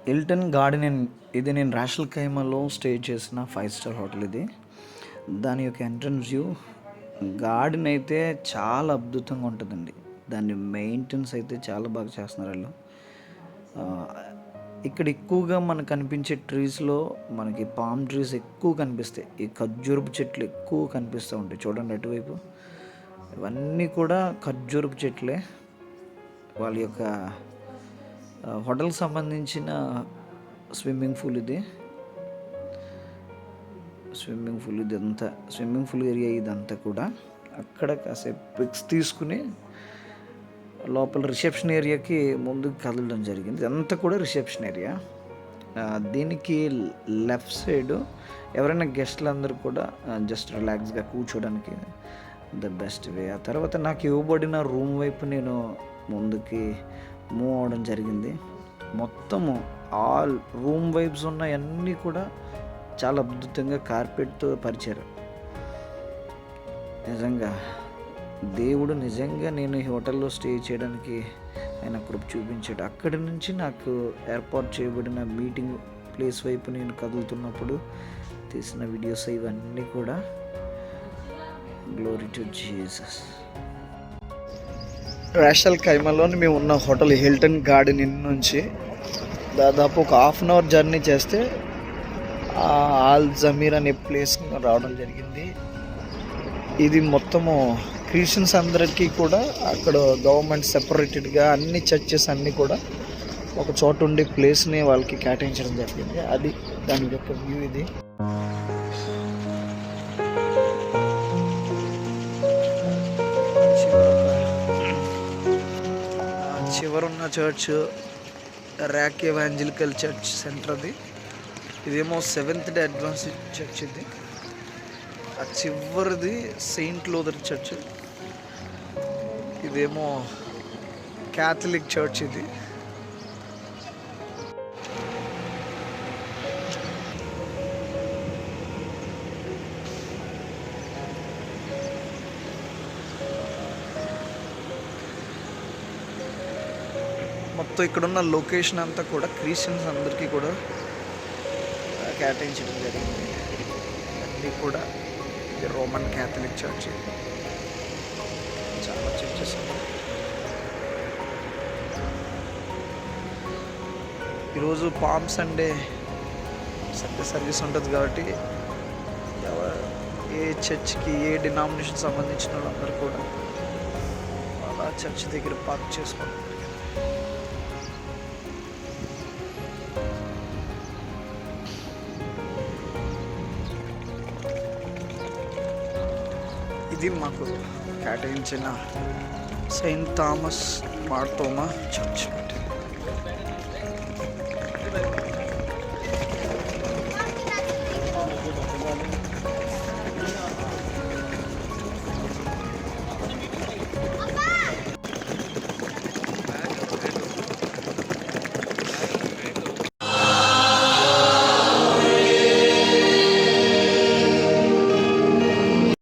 Hilton garden ఇది నేను రాషల్ ఖైమాలో stay చేసిన 5-స్టార్ హోటల్ ఇది. దాని యొక్క ఎంట్రన్స్ వ్యూ, గార్డెన్ అయితే చాలా అద్భుతంగా ఉంటుందండి. దాన్ని మెయింటెనెన్స్ అయితే చాలా బాగా చేస్తున్నారు వాళ్ళు. ఇక్కడ ఎక్కువగా మనకు కనిపించే ట్రీస్లో మనకి పామ్ ట్రీస్ ఎక్కువ కనిపిస్తాయి. ఈ ఖర్జూరపు చెట్లు ఎక్కువ కనిపిస్తూ ఉంటాయి. చూడండి అటువైపు ఇవన్నీ కూడా ఖర్జూరపు చెట్లే. వాళ్ళ యొక్క హోటల్కి సంబంధించిన స్విమ్మింగ్ పూల్ ఇదంతా స్విమ్మింగ్ పూల్ ఏరియా ఇదంతా కూడా. అక్కడ కాసేపు పిక్స్ తీసుకుని లోపల రిసెప్షన్ ఏరియాకి ముందుకు కదలడం జరిగింది. ఇదంతా కూడా రిసెప్షన్ ఏరియా. దీనికి లెఫ్ట్ సైడ్ ఎవరైనా గెస్ట్లు అందరూ కూడా జస్ట్ రిలాక్స్గా కూర్చోడానికి ద బెస్ట్ వే. ఆ తర్వాత నాకు ఇవ్వబడిన రూమ్ వైపు నేను ముందుకి మూవ్ అవడం జరిగింది. మొత్తము ఆల్ రూమ్ వైబ్స్ ఉన్నవన్నీ కూడా చాలా అద్భుతంగా కార్పెట్తో పరిచారు. నిజంగా దేవుడు నిజంగా నేను ఈ హోటల్లో స్టే చేయడానికి ఆయన కృప చూపించాడు. అక్కడి నుంచి నాకు ఏర్పాటు చేయబడిన మీటింగ్ ప్లేస్ వైపు నేను కదులుతున్నప్పుడు తీసిన వీడియోస్ ఇవన్నీ కూడా. Glory to Jesus. రాషల్ ఖైమాలోని మేము ఉన్న హోటల్ హిల్టన్ గార్డెన్ ఇన్ నుంచి దాదాపు ఒక 1/2 అవర్ జర్నీ చేస్తే ఆల్ జమీర్ అనే ప్లేస్ రావడం జరిగింది. ఇది మొత్తము క్రిస్టియన్స్ అందరికీ కూడా అక్కడ గవర్నమెంట్ సెపరేటెడ్గా అన్ని చర్చెస్ అన్నీ కూడా ఒక చోట ఉండే ప్లేస్ని వాళ్ళకి కేటాయించడం జరిగింది. అది దాని యొక్క వ్యూ. ఇది చివరున్న church RAK evangelical church center. ఇదేమో 7th డే అడ్వాన్స్ చర్చ్. ఇది ఆ చివరిది సెయింట్ లూథర్ చర్చ్. ఇదేమో క్యాథలిక్ చర్చ్. ఇది మొత్తం ఇక్కడున్న లొకేషన్ అంతా కూడా క్రిస్టియన్స్ అందరికీ కూడా కేటాయించడం జరిగింది. అన్నీ కూడా ఇది రోమన్ క్యాథలిక్ చర్చ్. చాలా చర్చెస్ ఈరోజు పామ్ సండే సర్వీస్ ఉంటుంది కాబట్టి ఏ చర్చ్కి ఏ డినామినేషన్ సంబంధించిన వాళ్ళందరూ కూడా అలా చర్చ్ దగ్గర పార్క్ చేసుకుంటారు. ఇది మాకు కేటాయించిన సెయింట్ థామస్ మార్తోమా చర్చ్.